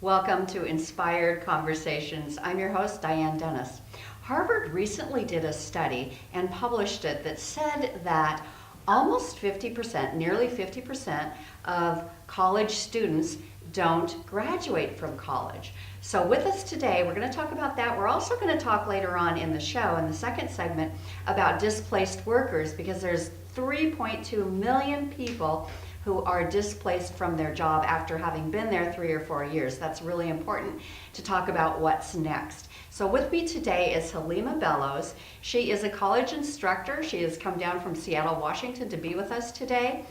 Welcome to Inspired Conversations. I'm your host, Diane Dennis. Harvard recently did a study and published it that said that almost 50%, nearly 50% of college students don't graduate from college. So with us today, we're going to talk about that. We're also going to talk later on in the show, in the second segment, about displaced workers, because there's 3.2 million people who are displaced from their job after having been there 3 or 4 years. That's really important to talk about what's next. So with me today is Halima Bellows. She is a college instructor. She has come down from Seattle, Washington to be with us today.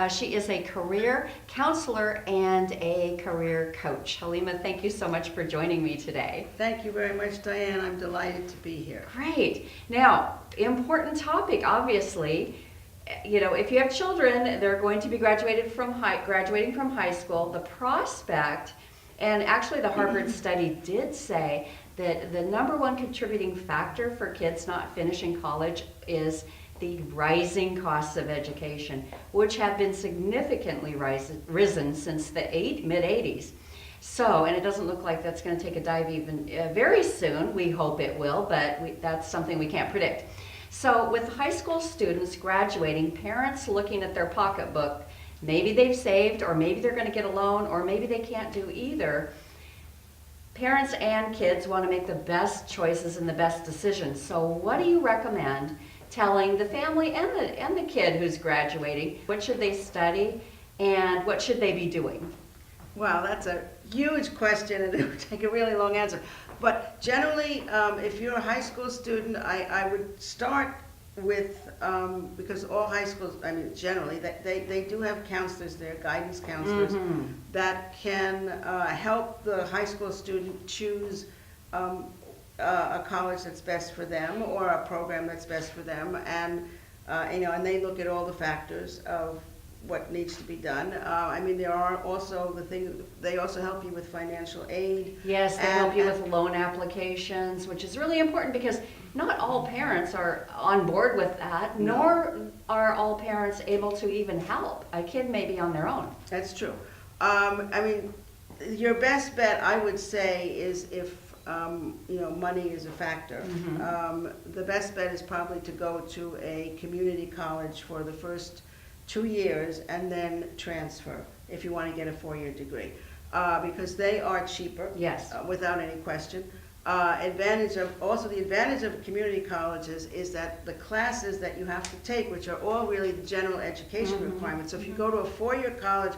She is a career counselor and a career coach. Halima, thank you so much for joining me today. Thank you very much, Diane. I'm delighted to be here. Great. Now, important topic, obviously. You know, if you have children, they're going to be graduating from high school. The prospect, and actually the Harvard study did say that the number one contributing factor for kids not finishing college is the rising costs of education, which have been significantly risen since the mid-80s. So, and it doesn't look like that's going to take a dive even very soon. We hope it will, but that's something we can't predict. So with high school students graduating, parents looking at their pocketbook, maybe they've saved, or maybe they're going to get a loan, or maybe they can't do either. Parents and kids want to make the best choices and the best decisions. So what do you recommend telling the family and the kid who's graduating? What should they study and what should they be doing? Well, that's a huge question and it would take a really long answer. But generally, if you're a high school student, I would start with, because all high schools, I mean, generally, they do have counselors there, guidance counselors, that can help the high school student choose a college that's best for them or a program that's best for them. And, and they look at all the factors of what needs to be done. I mean, there are also they also help you with financial aid. Yes, they help you with loan applications, which is really important because not all parents are on board with that, nor are all parents able to even help. A kid may be on their own. That's true. I mean, your best bet, I would say, is if money is a factor. The best bet is probably to go to a community college for the first 2 years and then transfer if you want to get a 4-year degree, because they are cheaper. Yes, without any question. The advantage of community colleges is that the classes that you have to take, which are all really the general education requirements. So if you go to a 4-year college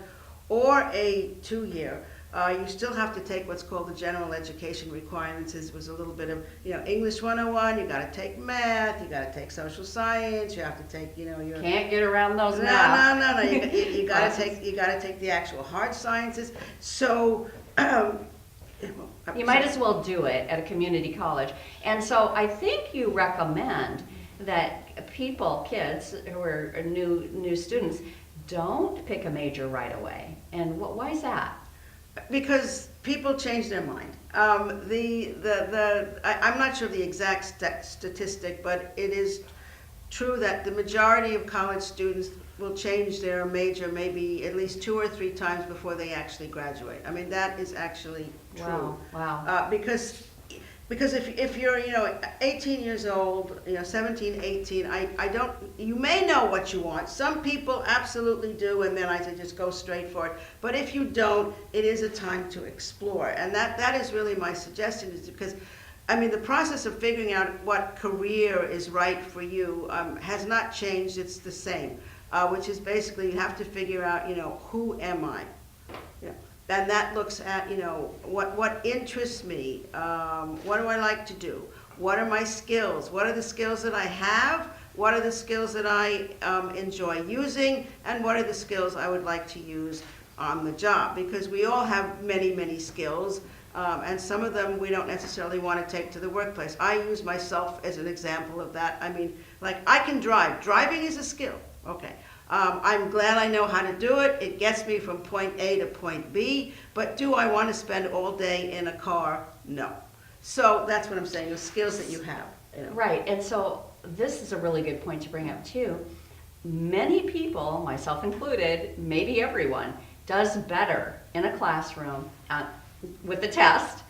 or a 2-year, you still have to take what's called the general education requirements. It was a little bit of, English 101, you got to take math, you got to take social science, you have to take, your... Can't get around those now. No. You got to take the actual hard sciences. So... you might as well do it at a community college. And so I think you recommend that kids who are new students, don't pick a major right away. And why is that? Because people change their mind. I'm not sure of the exact statistic, but it is true that the majority of college students will change their major maybe at least 2 or 3 times before they actually graduate. I mean, that is actually true. Wow. Because if you're 18 years old, 17, 18, you may know what you want. Some people absolutely do, and then I say just go straight for it. But if you don't, it is a time to explore, and that is really my suggestion, is because the process of figuring out what career is right for you has not changed. It's the same, which is basically you have to figure out, who am I? And that looks at, what interests me, what do I like to do, what are my skills, what are the skills that I have, what are the skills that I enjoy using, and what are the skills I would like to use on the job, because we all have many, many skills, and some of them we don't necessarily want to take to the workplace. I use myself as an example of that. I mean, like, I can drive. Driving is a skill, okay. I'm glad I know how to do it. It gets me from point A to point B, but do I want to spend all day in a car? No. So that's what I'm saying, the skills that you have. Right, and so this is a really good point to bring up too. Many people, myself included, maybe everyone, does better in a classroom with the test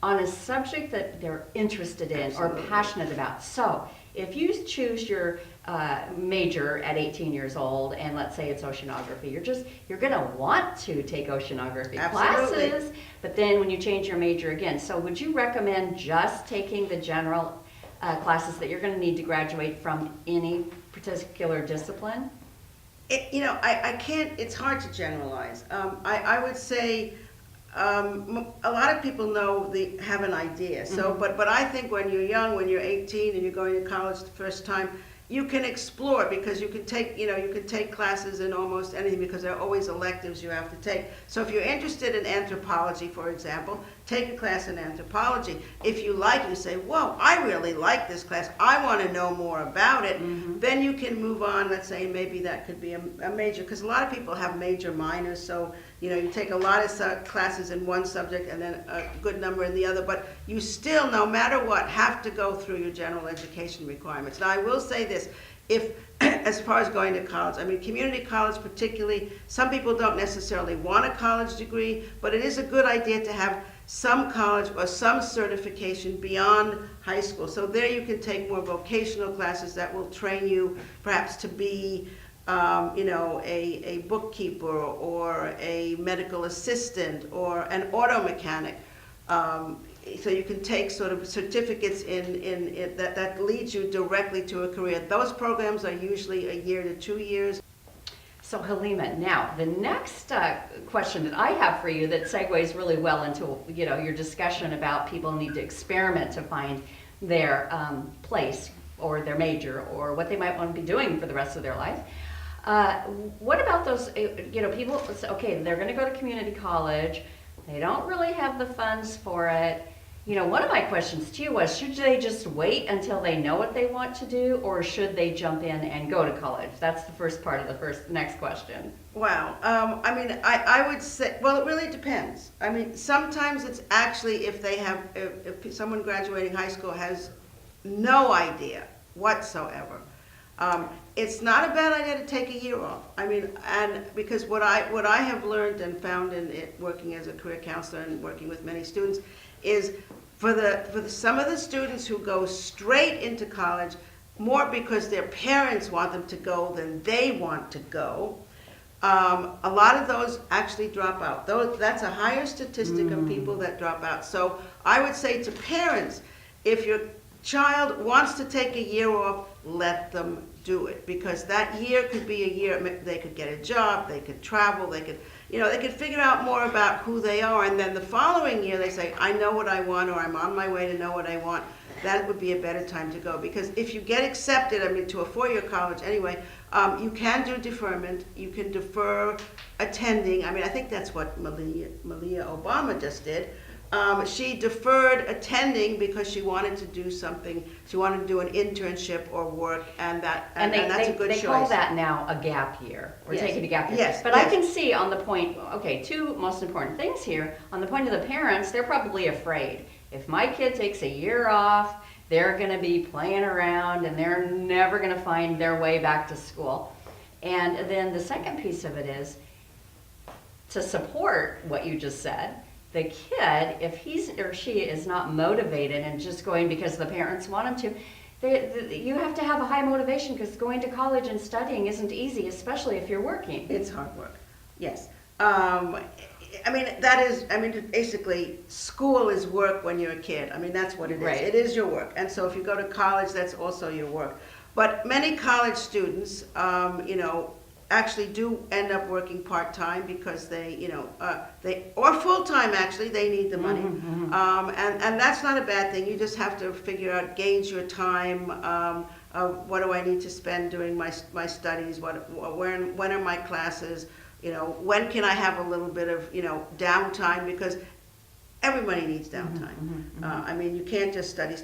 on a subject that they're interested in Absolutely. or passionate about. So if you choose your major at 18 years old, and let's say it's oceanography, you're going to want to take oceanography Absolutely. classes, but then when you change your major again, so would you recommend just taking the general classes that you're going to need to graduate from any particular discipline? I can't, it's hard to generalize. I would say a lot of people have an idea. So, but I think when you're young, when you're 18 and you're going to college the first time, you can explore because you can take classes in almost anything because there are always electives you have to take. So if you're interested in anthropology, for example, take a class in anthropology. If you like, you say, whoa, I really like this class. I want to know more about it. Then you can move on. Let's say maybe that could be a major, because a lot of people have major minors. So, you take a lot of classes in one subject and then a good number in the other, but you still, no matter what, have to go through your general education requirements. Now, I will say this, as far as going to college, I mean, community college particularly, some people don't necessarily want a college degree, but it is a good idea to have some college or some certification beyond high school. So there you can take more vocational classes that will train you perhaps to be a bookkeeper or a medical assistant or an auto mechanic. So you can take sort of certificates in that leads you directly to a career. Those programs are usually a year to 2 years. So Halima, now the next question that I have for you that segues really well into your discussion about people need to experiment to find their place or their major or what they might want to be doing for the rest of their life. What about those, people, okay, they're going to go to community college, they don't really have the funds for it. One of my questions to you was, should they just wait until they know what they want to do, or should they jump in and go to college? That's the first part of the next question. Wow. I would say, well, it really depends. I mean, sometimes it's actually if someone graduating high school has no idea whatsoever, it's not a bad idea to take a year off. I mean, and because what I have learned and found in it, working as a career counselor and working with many students, is for some of the students who go straight into college, more because their parents want them to go than they want to go, a lot of those actually drop out. That's a higher statistic of people that drop out. So I would say to parents, if your child wants to take a year off, let them do it, because that year could be a year they could get a job, they could travel, they could figure out more about who they are, and then the following year they say, I know what I want, or I'm on my way to know what I want. That would be a better time to go, because if you get accepted, to a four-year college anyway, you can do deferment, you can defer attending. I think that's what Malia Obama just did. She deferred attending because she wanted to do something. She wanted to do an internship or work, and that's a good choice. They call that now a gap year, or taking a gap year. Yes, but yes. I can see on the point, okay, two most important things here. On the point of the parents, they're probably afraid. If my kid takes a year off, they're going to be playing around, and they're never going to find their way back to school. And then the second piece of it is to support what you just said. The kid, if he or she is not motivated and just going because the parents want them to, you have to have a high motivation, because going to college and studying isn't easy, especially if you're working. It's hard work, yes. Basically, school is work when you're a kid. That's what it is. Right. It is your work. And so if you go to college, that's also your work. But many college students, actually do end up working part-time because or full-time actually, they need the money. And that's not a bad thing. You just have to gauge your time, what do I need to spend doing my studies, when are my classes, when can I have a little bit of, downtime, because everybody needs downtime. You can't just study.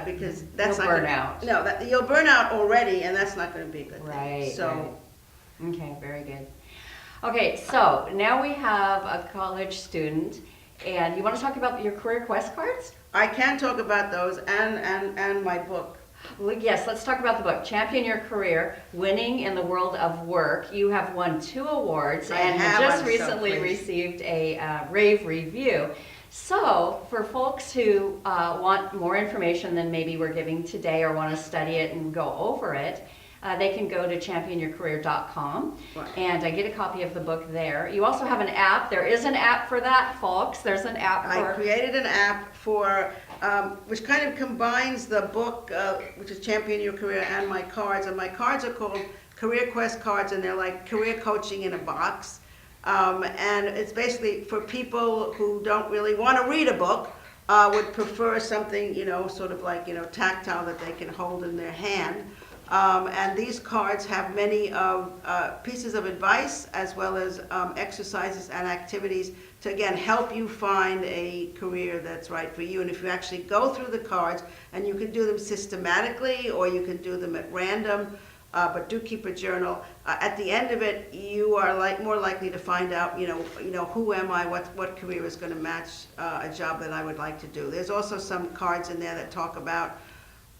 Because that's You'll not burn out. No, you'll burn out already, and that's not going to be a good thing. Right. So, right. Okay, very good. Okay, so now we have a college student, and you want to talk about your career quest cards? I can talk about those and my book. Well, yes, let's talk about the book, Champion Your Career, Winning in the World of Work. You have won 2 awards I and have, just I'm so recently pleased. received a rave review. So, for folks who want more information than maybe we're giving today or want to study it and go over it, they can go to championyourcareer.com Right. and get a copy of the book there. You also have an app. There is an app for that, folks. There's an app I for... created an app for, which kind of combines the book, which is Champion Your Career, and my cards. And my cards are called Career Quest cards, and they're like career coaching in a box. And it's basically for people who don't really want to read a book, would prefer something, sort of like, tactile that they can hold in their hand. And these cards have many pieces of advice as well as exercises and activities to, again, help you find a career that's right for you. And if you actually go through the cards, and you can do them systematically or you can do them at random, but do keep a journal. At the end of it, you are more likely to find out, who am I, what career is going to match a job that I would like to do. There's also some cards in there that talk about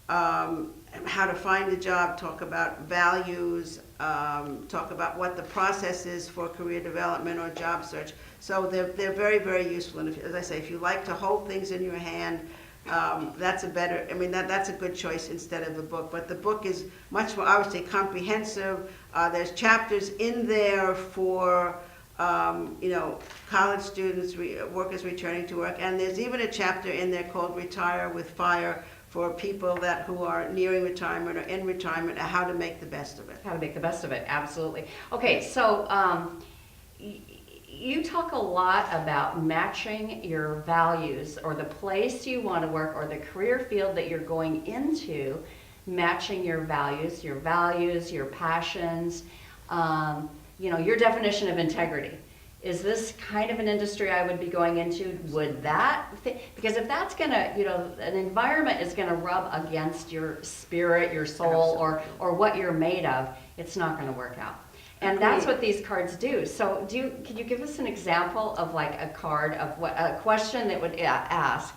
how to find a job, talk about values, talk about what the process is for career development or job search. So they're very, very useful. And as I say, if you like to hold things in your hand, that's a good choice instead of the book. But the book is much more, I would say, comprehensive. There's chapters in there for college students, workers returning to work, and there's even a chapter in there called Retire with Fire, for people who are nearing retirement or in retirement, how to make the best of it. How to make the best of it, absolutely. Okay, so you talk a lot about matching your values or the place you want to work or the career field that you're going into, matching your values, your passions, your definition of integrity. Is this kind of an industry I would be going into? Would that fit? Because if that's gonna, an environment is gonna rub against your spirit, your soul, or what you're made of, it's not gonna work out. And that's what these cards do. So can you give us an example of like a card of what a question that would ask?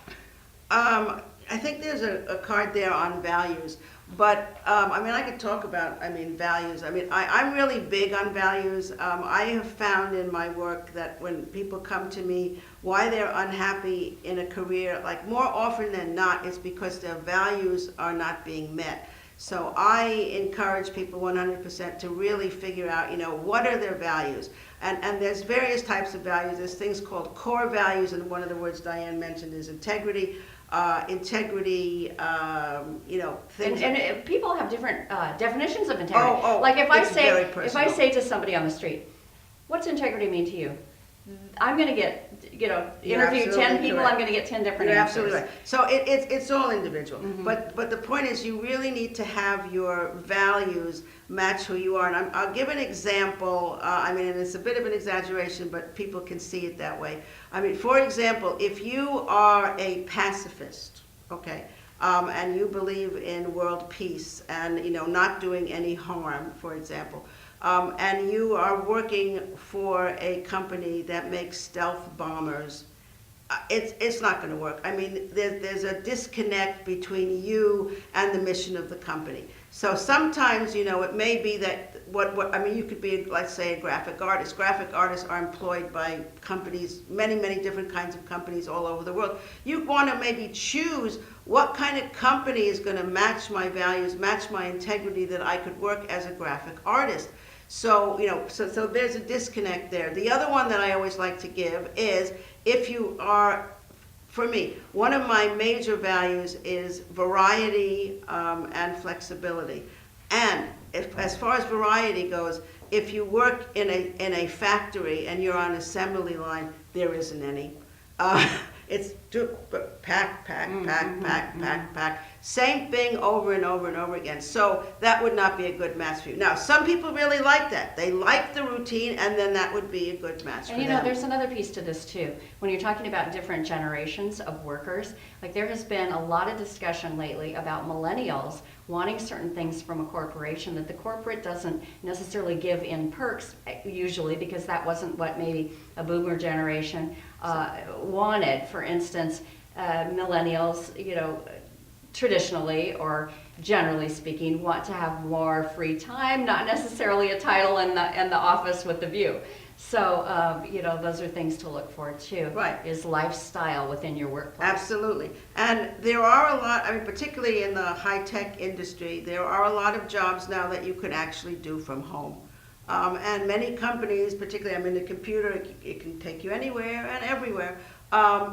I think there's a card there on values. But, I could talk about, values. I'm really big on values. I have found in my work that when people come to me, why they're unhappy in a career, like more often than not, it's because their values are not being met. So I encourage people 100% to really figure out, what are their values? And there's various types of values. There's things called core values, and one of the words Diane mentioned is integrity. Things. And people have different definitions of integrity. Like if I say to somebody on the street, "What's integrity mean to you?" I'm going to get, interview 10 people. Correct. I'm going to get 10 different You're answers. absolutely right. So it's all individual. Mm-hmm. But the point is, you really need to have your values match who you are. And I'll give an example. And it's a bit of an exaggeration, but people can see it that way. For example, if you are a pacifist, okay, and you believe in world peace and not doing any harm, for example. And you are working for a company that makes stealth bombers, it's not going to work. There's a disconnect between you and the mission of the company. So sometimes, it may be that you could be, let's say, a graphic artist. Graphic artists are employed by companies, many, many different kinds of companies all over the world. You want to maybe choose what kind of company is going to match my values, match my integrity, that I could work as a graphic artist. So, so there's a disconnect there. The other one that I always like to give is, if you are, for me, one of my major values is variety and flexibility. And as far as variety goes, if you work in a factory and you're on an assembly line, there isn't any. It's pack. Same thing over and over and over again. So that would not be a good match for you. Now, some people really like that. They like the routine, and then that would be a good match for them. And there's another piece to this too. When you're talking about different generations of workers, like there has been a lot of discussion lately about millennials wanting certain things from a corporation that the corporate doesn't necessarily give in perks, usually, because that wasn't what maybe a boomer generation wanted. For instance, millennials, traditionally or generally speaking want to have more free time, not necessarily a title in the office with the view. So, you know, those are things to look for too. Right. Is lifestyle within your workplace. Absolutely. And there are a lot, I mean, particularly in the high-tech industry, there are a lot of jobs now that you can actually do from home. And many companies, particularly, I mean, the computer, it can take you anywhere and everywhere.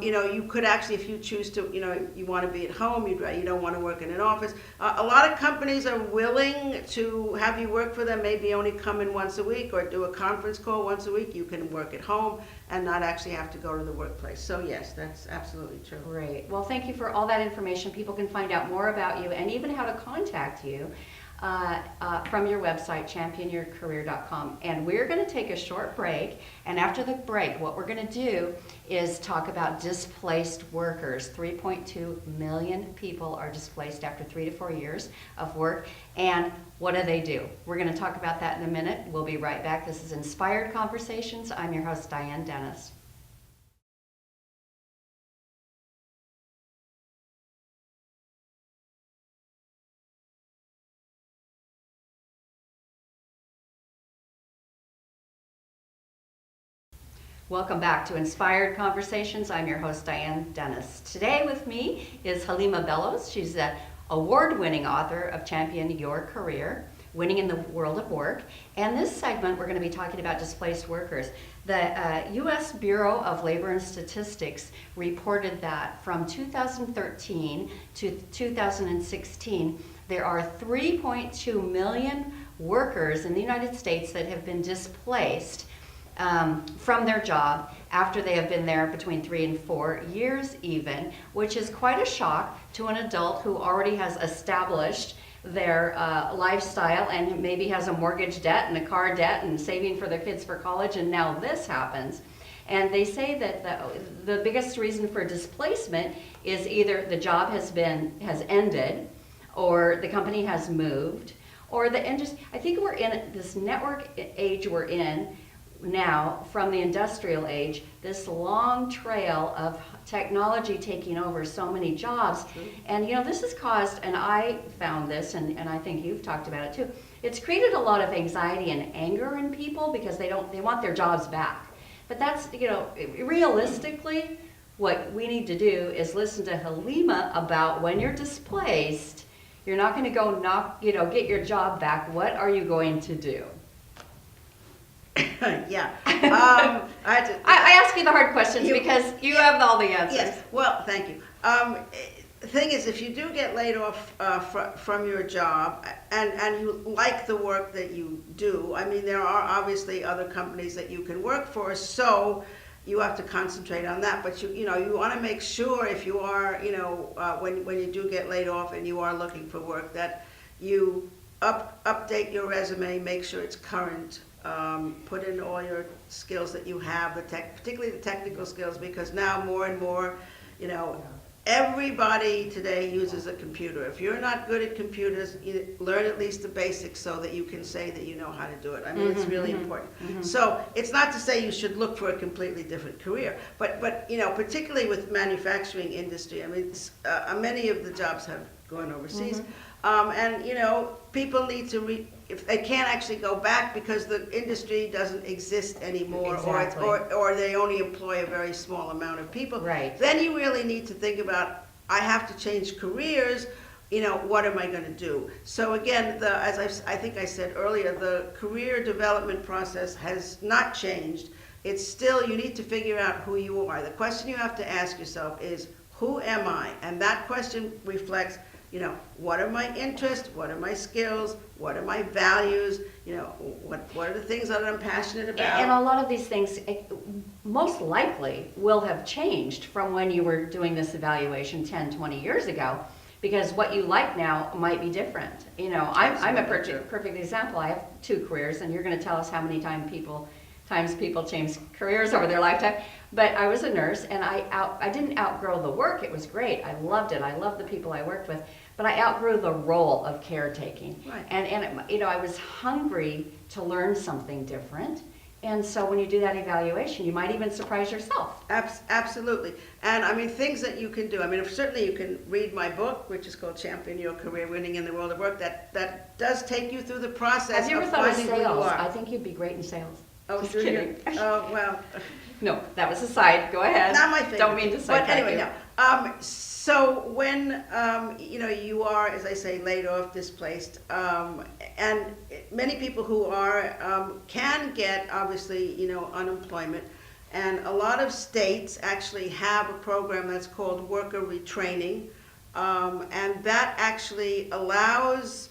You know, you could actually, if you choose to, you know, you want to be at home, you don't want to work in an office. A lot of companies are willing to have you work for them, maybe only come in once a week or do a conference call once a week. You can work at home and not actually have to go to the workplace. So yes, that's absolutely true. Great. Well, thank you for all that information. People can find out more about you and even how to contact you from your website, championyourcareer.com. And we're going to take a short break. And after the break, what we're going to do is talk about displaced workers. 3.2 million people are displaced after 3 to 4 years of work. And what do? We're going to talk about that in a minute. We'll be right back. This is Inspired Conversations. I'm your host, Diane Dennis. Welcome back to Inspired Conversations. I'm your host, Diane Dennis. Today with me is Halima Bellows. She's the award-winning author of Champion Your Career, Winning in the World of Work. And this segment, we're going to be talking about displaced workers. The U.S. Bureau of Labor and Statistics reported that from 2013 to 2016, there are 3.2 million workers in the United States that have been displaced from their job after they have been there between 3 and 4 years even, which is quite a shock to an adult who already has established their lifestyle and maybe has a mortgage debt and a car debt and saving for their kids for college, and now this happens. And they say that the biggest reason for displacement is either the job has ended, or the company has moved, or the industry. I think we're in this network age we're in now, from the industrial age, this long trail of technology taking over so many jobs. And you know, this has caused, and I found this, and I think you've talked about it too, it's created a lot of anxiety and anger in people because they want their jobs back. But that's, you know, realistically, what we need to do is listen to Halima about when you're displaced, you're not going to go get your job back. What are you going to do? Yeah. I ask you the hard questions because you have all the answers. Yes. Well, thank you. The thing is, if you do get laid off from your job and you like the work that you do, I mean, there are obviously other companies that you can work for, so you have to concentrate on that. But you want to make sure, if you are, when you do get laid off and you are looking for work, that you update your resume, make sure it's current. Put in all your skills that you have, particularly the technical skills, because now more and more, everybody today uses a computer. If you're not good at computers, learn at least the basics so that you can say that you know how to do it. I mean, it's really important. So it's not to say you should look for a completely different career, but particularly with manufacturing industry, I mean, many of the jobs have gone overseas. And people need to if they can't actually go back because the industry doesn't exist anymore, exactly. or they only employ a very small amount of people. Right. Then you really need to think about, I have to change careers. What am I going to do? So again, as I think I said earlier, the career development process has not changed. It's still, you need to figure out who you are. The question you have to ask yourself is, who am I? And that question reflects, what are my interests? What are my skills? What are my values? What are the things that I'm passionate about? And a lot of these things most likely will have changed from when you were doing this evaluation 10, 20 years ago, because what you like now might be different. I'm a perfect example. I have 2 careers, and you're going to tell us how many times people change careers over their lifetime. But I was a nurse, and I didn't outgrow the work. It was great. I loved it. I loved the people I worked with. But I outgrew the role of caretaking. Right. And I was hungry to learn something different. And so when you do that evaluation, you might even surprise yourself. Absolutely. And I mean, things that you can do. I mean, certainly you can read my book, which is called Champion Your Career, Winning in the World of Work. That does take you through the process Have you ever of thought of finding who you sales? are. I think you'd be great in sales. Oh, Just do you? kidding. Oh, well, No, that was a side. Go ahead. not my favorite. Don't mean to But sidetrack anyway, you. no. So when, you are, as I say, laid off, displaced, and many people who are, can get, obviously, unemployment. And a lot of states actually have a program that's called worker retraining. And that actually allows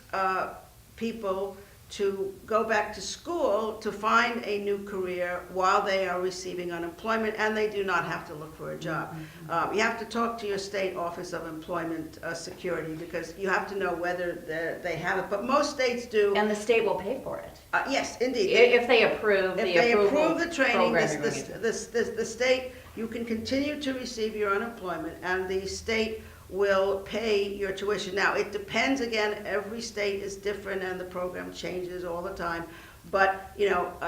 people to go back to school to find a new career while they are receiving unemployment, and they do not have to look for a job. You have to talk to your state office of employment security, because you have to know whether they have it, but most states do. And the state will pay for it. Yes, indeed. If they approve If the they approval approve the training, program you're going to. the state, you can continue to receive your unemployment, and the state will pay your tuition. Now, it depends, again, every state is different, and the program changes all the time. But,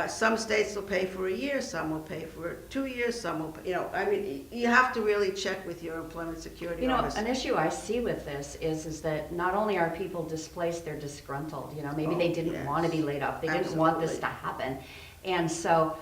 some states will pay for a year, some will pay for 2 years, some will, I mean, you have to really check with your employment security office. An issue I see with this is that not only are people displaced, they're disgruntled. Maybe they didn't yes. want to be laid off. They didn't want this Absolutely. to happen. And so,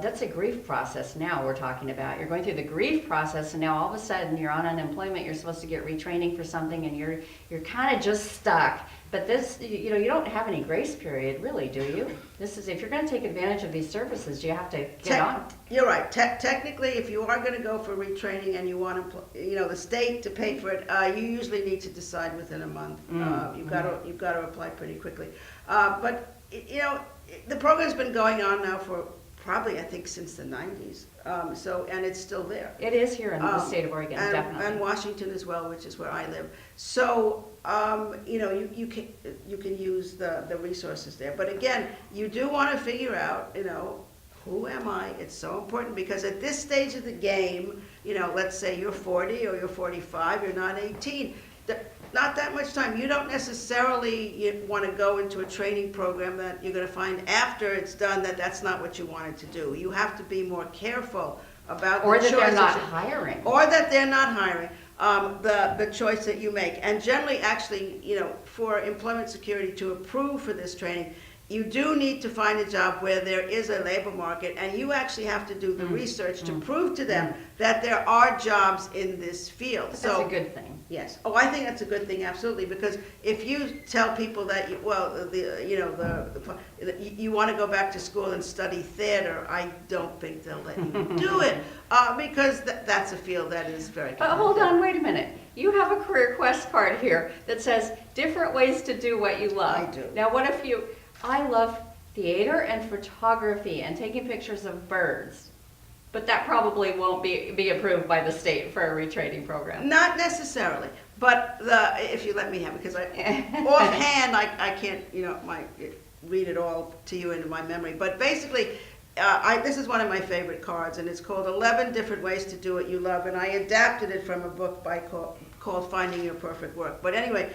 that's a grief process now we're talking about. You're going through the grief process, and now all of a sudden you're on unemployment, you're supposed to get retraining for something, and you're kind of just stuck. But this, you don't have any grace period, really, do you? This is, if you're going to take advantage of these services, you have to get on. You're right. Technically, if you are going to go for retraining and you want the state to pay for it, you usually need to decide within a month. You've got to apply pretty quickly. But the program's been going on now for probably, I think, since the 90s. And it's still there. It is here in the state of Oregon, definitely. And Washington as well, which is where I live. So, you can use the resources there. But again, you do want to figure out, who am I? It's so important, because at this stage of the game, let's say you're 40 or you're 45, you're not 18. Not that much time. You don't necessarily want to go into a training program that you're going to find after it's done that that's not what you wanted to do. You have to be more careful about Or the that they're choices. not hiring. Or that they're not hiring. The choice that you make. And generally, actually, for employment security to approve for this training, you do need to find a job where there is a labor market, and you actually have to do the research to prove to them that there are jobs in this field. But that's a good thing. Yes. Oh, I think that's a good thing, absolutely, because if you tell people that, you want to go back to school and study theater, I don't think they'll let you do it, because that's a field that is very But hold on, wait a minute. You have a career quest card here that says different ways to do what you love. I do. Now, what if I love theater and photography and taking pictures of birds, but that probably won't be approved by the state for a retraining program. Not necessarily, but if you let me have it, because offhand I can't read it all to you into my memory. But basically, this is one of my favorite cards, and it's called 11 Different Ways to Do What You Love, and I adapted it from a book called Finding Your Perfect Work. But anyway,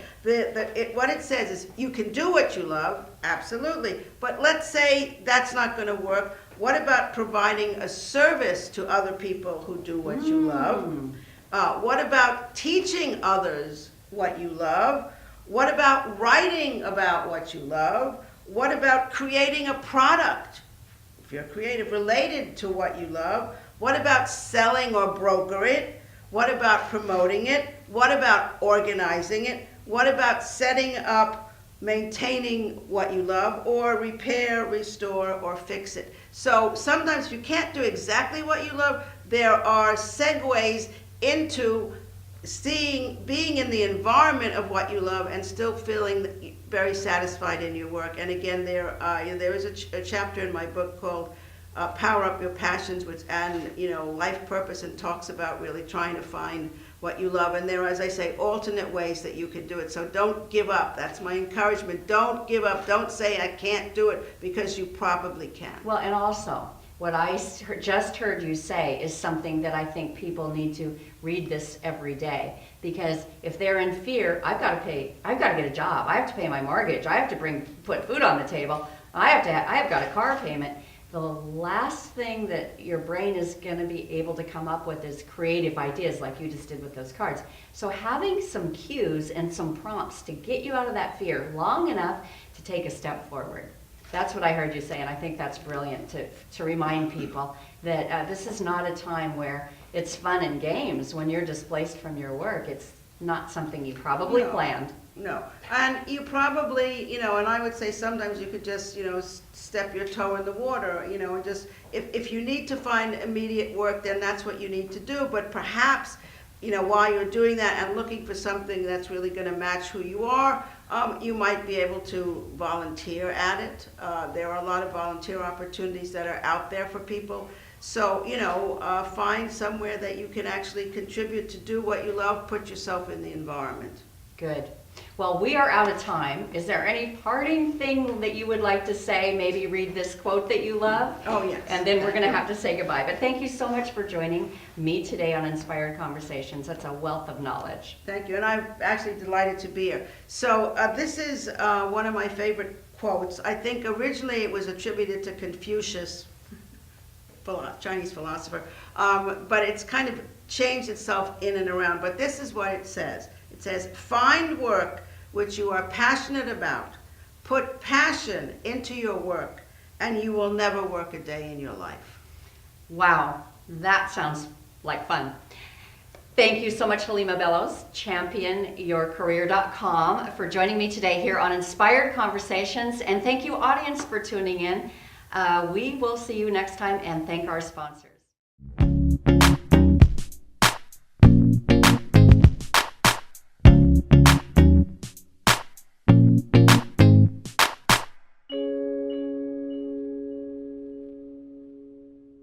what it says is you can do what you love, absolutely, but let's say that's not going to work. What about providing a service to other people who do what you love? What about teaching others what you love? What about writing about what you love? What about creating a product, if you're creative, related to what you love? What about selling or broker it? What about promoting it? What about organizing it? What about setting up, maintaining what you love, or repair, restore, or fix it? So sometimes you can't do exactly what you love. There are segues into being in the environment of what you love and still feeling very satisfied in your work. And again, there is a chapter in my book called Power Up Your Passions, and life purpose, and talks about really trying to find what you love. And there are, as I say, alternate ways that you can do it. So don't give up. That's my encouragement. Don't give up. Don't say I can't do it, because you probably can. Well, and also, what I just heard you say is something that I think people need to read this every day. Because if they're in fear, I've got to get a job. I have to pay my mortgage. I have to put food on the table. I have got a car payment. the last thing that your brain is going to be able to come up with is creative ideas like you just did with those cards. So having some cues and some prompts to get you out of that fear long enough to take a step forward. That's what I heard you say, and I think that's brilliant to remind people that this is not a time where it's fun and games when you're displaced from your work. It's not something you probably planned. No, and you probably, and I would say sometimes you could just, step your toe in the water, and just, if you need to find immediate work, then that's what you need to do. But perhaps, while you're doing that and looking for something that's really going to match who you are, you might be able to volunteer at it. There are a lot of volunteer opportunities that are out there for people. So, find somewhere that you can actually contribute to do what you love, put yourself in the environment. Good. Well, we are out of time. Is there any parting thing that you would like to say? Maybe read this quote that you love? Oh, yes. And then we're going to have to say goodbye. But thank you so much for joining me today on Inspired Conversations. That's a wealth of knowledge. Thank you, and I'm actually delighted to be here. So this is one of my favorite quotes. I think originally it was attributed to Confucius, Chinese philosopher, but it's kind of changed itself in and around. But this is what it says. It says, find work which you are passionate about. Put passion into your work, and you will never work a day in your life. Wow, that sounds like fun. Thank you so much, Halima Bellows, championyourcareer.com, for joining me today here on Inspired Conversations. And thank you, audience, for tuning in. We will see you next time, and thank our sponsors.